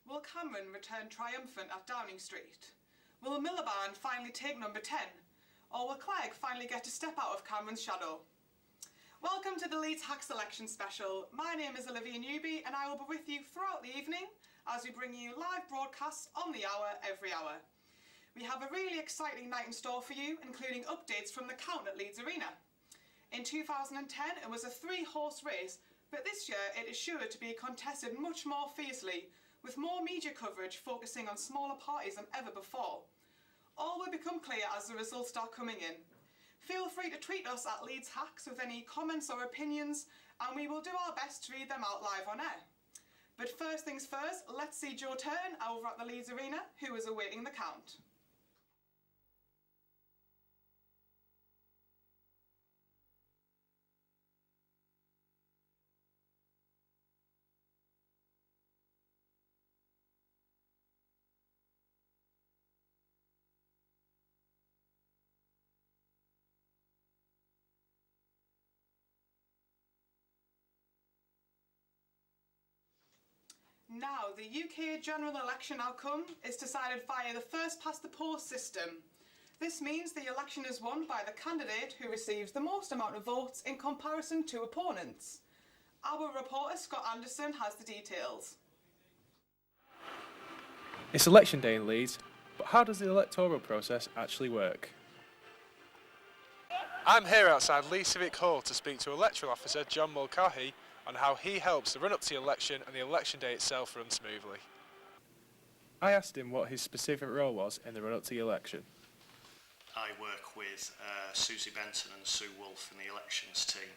Will Cameron return triumphant at Downing Street? Will Miliband finally take number 10? Or will Clegg finally get to step out of Cameron's shadow? Welcome to the Leeds Hacks election special. My name is Olivia Newby and I will be with you throughout the evening as we bring you live broadcasts on the hour every hour. We have a really exciting night in store for you, including updates from the count at Leeds Arena. In 2010 it was a 3-horse race, but this year it is sure to be contested much more fiercely, with more media coverage focusing on smaller parties than ever before. All will become clear as the results start coming in. Feel free to tweet us at Leeds Hacks with any comments or opinions, and we will do our best to read them out live on air. But first things first, let's see Joe Turn over at the Leeds Arena, who is awaiting the count. Now, the UK general election outcome is decided via the first past the post system. This means the election is won by the candidate who receives the most amount of votes in comparison to opponents. Our reporter Scott Anderson has the details. It's election day in Leeds, but how does the electoral process actually work? I'm here outside Leeds Civic Hall to speak to electoral officer John Mulcahy on how he helps the run-up to the election and the election day itself run smoothly. I asked him what his specific role was in the run-up to the election. I work with Susie Benton and Sue Wolfe in the elections team,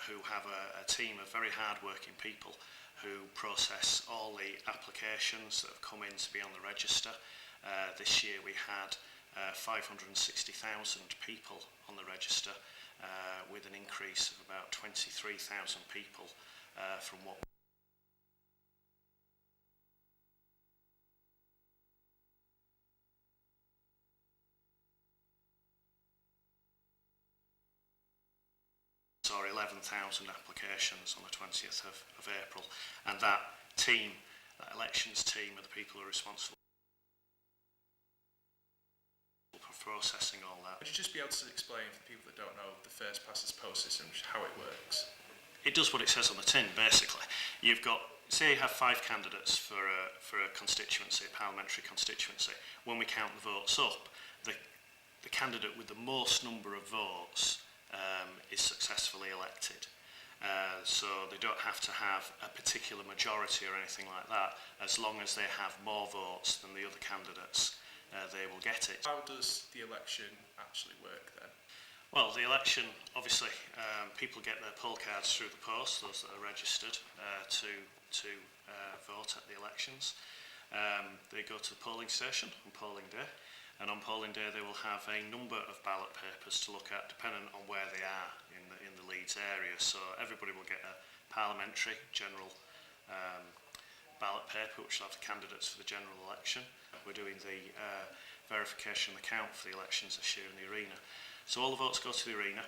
who have a team of very hard-working people who process all the applications that have come in to be on the register. This year we had 560,000 people on the register, with an increase of about 23,000 people from what or 11,000 applications on the 20th of April, and that team, that elections team, are the people who are responsible for processing all that. Would you just be able to explain for the people that don't know the first past the post system, how it works? It does what it says on the tin, basically. You've got, say you have 5 candidates for a constituency, a parliamentary constituency. When we count the votes up, the candidate with the most number of votes is successfully elected. So they don't have to have a particular majority or anything like that. As long as they have more votes than the other candidates, they will get it. How does the election actually work then? Well, the election, obviously, people get their poll cards through the post, those that are registered to vote at the elections. They go to the polling station on polling day, and on polling day they will have a number of ballot papers to look at, depending on where they are in the Leeds area. So everybody will get a parliamentary general ballot paper, which will have the candidates for the general election. We're doing the verification and the count for the elections this year in the arena. So all the votes go to the arena.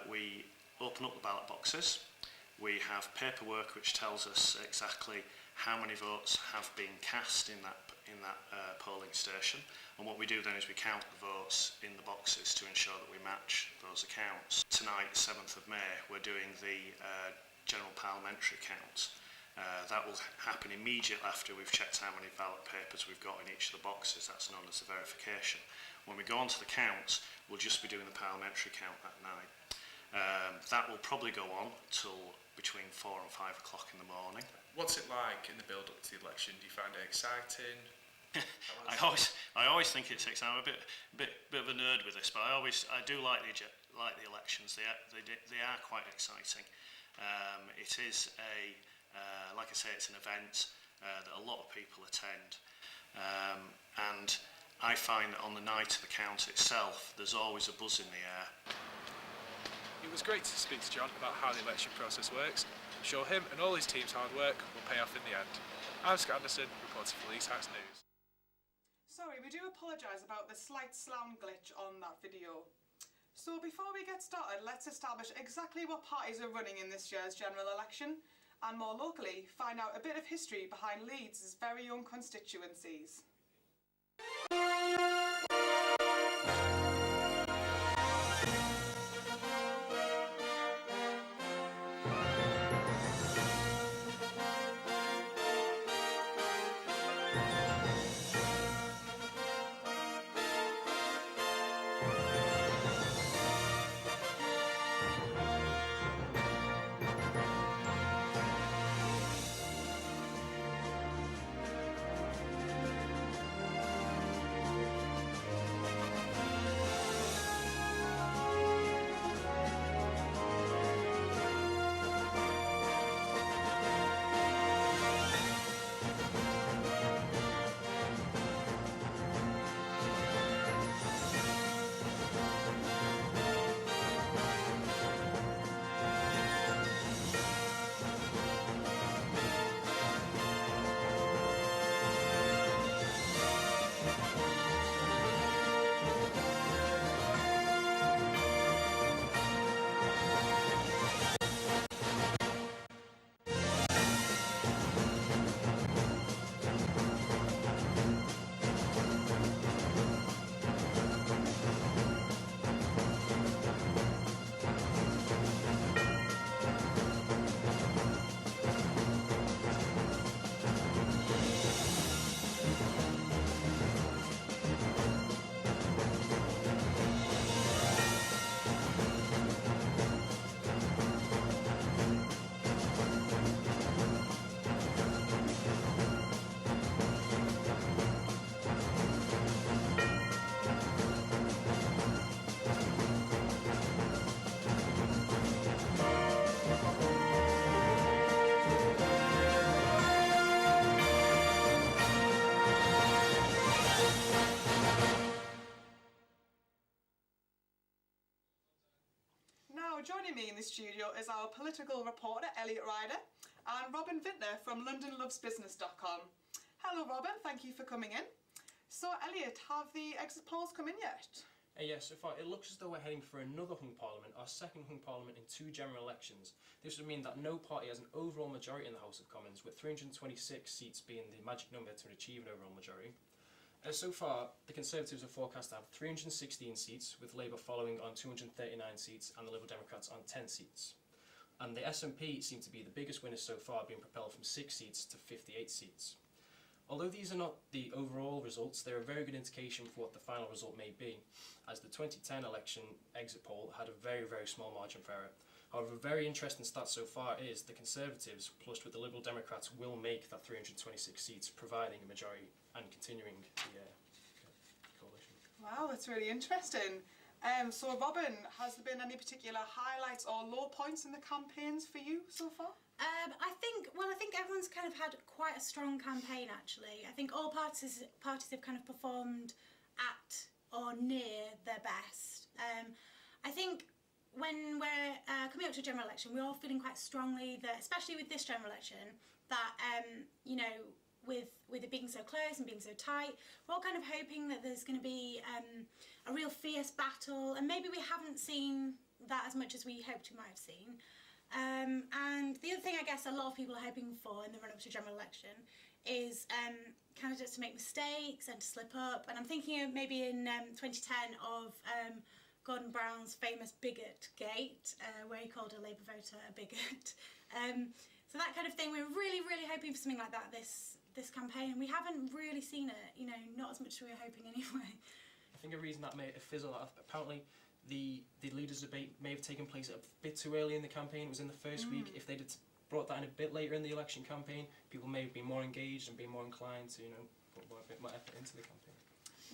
We open up the ballot boxes. We have paperwork which tells us exactly how many votes have been cast in that polling station. And what we do then is we count the votes in the boxes to ensure that we match those accounts. Tonight, 7th of May, we're doing the general parliamentary count. That will happen immediately after we've checked how many ballot papers we've got in each of the boxes. That's known as the verification. When we go on to the counts, we'll just be doing the parliamentary count that night. That will probably go on till between 4 and 5 o'clock in the morning. What's it like in the build-up to the election? Do you find it exciting? I always think it's exciting. I'm a bit of a nerd with this, but I do like the elections. They are quite exciting. It is like I say, it's an event that a lot of people attend, and I find that on the night of the count itself, there's always a buzz in the air. It was great to speak to John about how the election process works. I'm sure him and all his team's hard work will pay off in the end. I'm Scott Anderson, reporting for Leeds Hacks News. Sorry, we do apologise about the slight sound glitch on that video. So before we get started, let's establish exactly what parties are running in this year's general election and more locally, find out a bit of history behind Leeds' very own constituencies. Joining me in the studio is our political reporter Elliot Ryder and Robyn Vinter from LondonLovesBusiness.com. Hello Robyn, thank you for coming in. So Elliot, have the exit polls come in yet? Yes, so far it looks as though we're heading for another hung parliament, our second hung parliament in 2 general elections. This would mean that no party has an overall majority in the House of Commons, with 326 seats being the magic number to achieve an overall majority. So far, the Conservatives are forecast to have 316 seats, with Labour following on 239 seats and the Liberal Democrats on 10 seats. And the SNP seem to be the biggest winners so far, being propelled from 6 seats to 58 seats. Although these are not the overall results, they're a very good indication for what the final result may be, as the 2010 election exit poll had a very, very small margin for error. However, a very interesting stat so far is the Conservatives, plus with the Liberal Democrats, will make that 326 seats, providing a majority and continuing the coalition. Wow, that's really interesting. So Robyn, has there been any particular highlights or low points in the campaigns for you so far? I think everyone's kind of had quite a strong campaign actually. I think all parties have kind of performed at or near their best. I think when we're coming up to a general election, we're all feeling quite strongly that, especially with this general election, that you know, with it being so close and being so tight, we're all kind of hoping that there's going to be a real fierce battle, and maybe we haven't seen that as much as we hoped we might have seen. And the other thing I guess a lot of people are hoping for in the run-up to a general election is candidates to make mistakes and to slip up. And I'm thinking of maybe in 2010 of Gordon Brown's famous bigot gate, where he called a Labour voter a bigot. So that kind of thing, we're really, really hoping for something like that this campaign, and we haven't really seen it, you know, not as much as we were hoping anyway. I think a reason that may have fizzled out, apparently the leaders' debate may have taken place a bit too early in the campaign. It was in the first week. If they'd brought that in a bit later in the election campaign, people may have been more engaged and been more inclined to, you know, put a bit more effort into the campaign.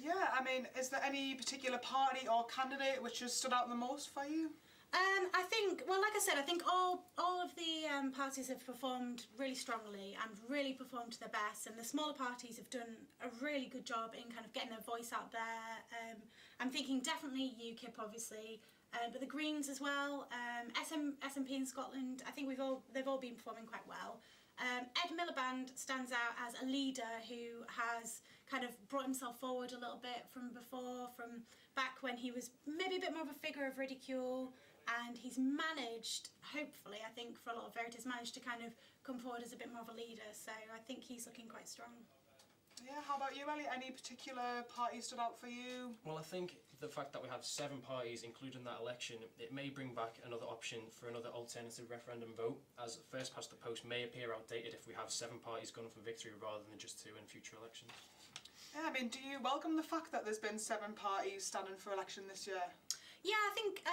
Yeah, I mean, is there any particular party or candidate which has stood out the most for you? I think, well, like I said, I think all of the parties have performed really strongly and really performed to their best, and the smaller parties have done a really good job in kind of getting their voice out there. I'm thinking definitely UKIP, obviously, but the Greens as well. SNP in Scotland, I think they've all been performing quite well. Ed Miliband stands out as a leader who has kind of brought himself forward a little bit from before, from back when he was maybe a bit more of a figure of ridicule. and he's managed, hopefully, I think for a lot of voters, managed to kind of come forward as a bit more of a leader. So I think he's looking quite strong. Yeah, how about you, Elliot? Any particular party stood out for you? Well, I think the fact that we have 7 parties, including that election, it may bring back another option for another alternative referendum vote, as first past the post may appear outdated if we have 7 parties gunning for victory rather than just 2 in future elections. Yeah, I mean, do you welcome the fact that there's been 7 parties standing for election this year? Yeah, I think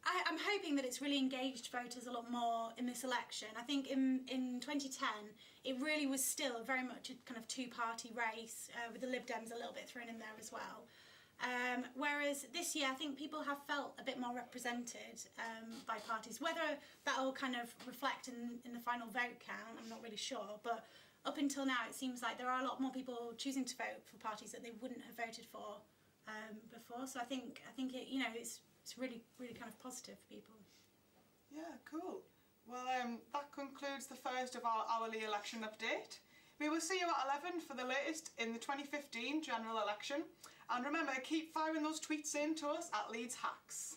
I'm hoping that it's really engaged voters a lot more in this election. I think in 2010 it really was still very much a kind of 2-party race, with the Lib Dems a little bit thrown in there as well. Whereas this year I think people have felt a bit more represented by parties. Whether that'll kind of reflect in the final vote count, I'm not really sure, but up until now it seems like there are a lot more people choosing to vote for parties that they wouldn't have voted for before. So I think it, you know, it's really kind of positive for people. Yeah, cool. Well, that concludes the first of our hourly election update. We will see you at 11 for the latest in the 2015 general election. And remember, keep firing those tweets in to us at Leeds Hacks.